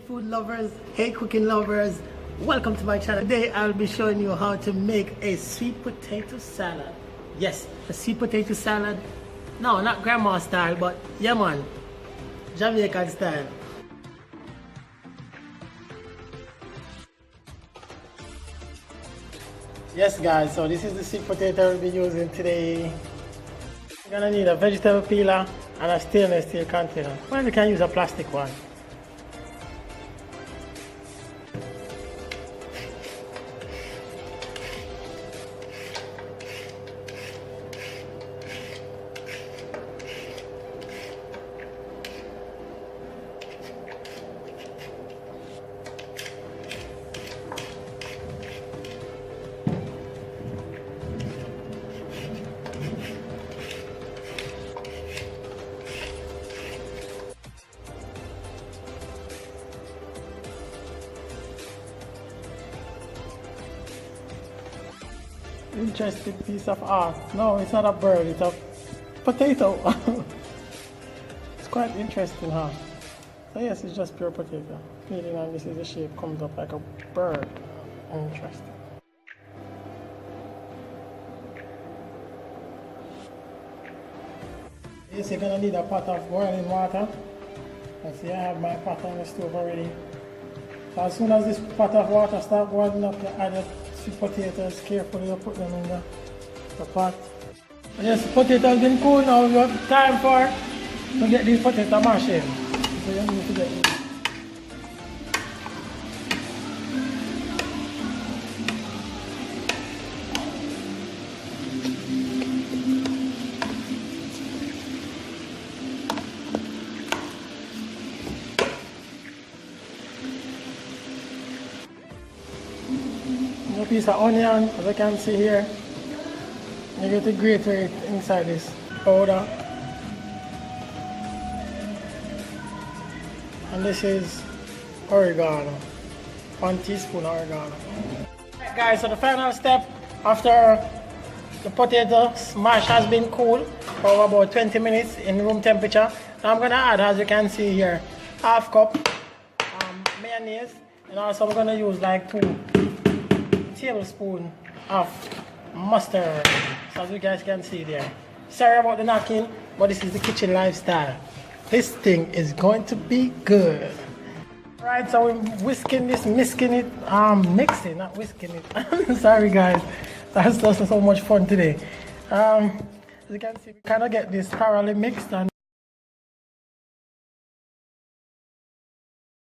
food lovers, hey cooking lovers, welcome to my channel. Today I'll be showing you how to make a sweet potato salad. Yes, a sweet potato salad. No, not grandma style, but yeah man, Jamaican style. Yes guys, so this is the sweet potato we'll be using today. You're gonna need a vegetable peeler and a stainless steel container. Well, you can use a plastic one. Interesting piece of art. No, it's not a bird, it's a potato. It's quite interesting, huh? So yes, it's just pure potato. Peeling, and this is the shape, comes up like a bird. Interesting. Yes, you're gonna need a pot of boiling water. Let's see, I have my pot on the stove already. So as soon as this pot of water starts boiling up, you add your sweet potatoes. Carefully you put them in the pot. Yes, the potato has been cool now. You have time to get these potato mashed in. So you need to get it. A piece of onion, as you can see here. You get to grate it inside this powder. And this is oregano. 1 teaspoon oregano. Alright guys, so the final step after the potato mash has been cooled for about 20 minutes in room temperature. Now I'm gonna add, as you can see here, half cup mayonnaise, and also I'm gonna use like 2 tablespoons of mustard, so as you guys can see there. Sorry about the knocking, but this is the kitchen lifestyle. This thing is going to be good. Right, so we're mixing it, mixing, not whisking it. Sorry guys, that's just so much fun today. As you can see, we kind of get this thoroughly mixed, and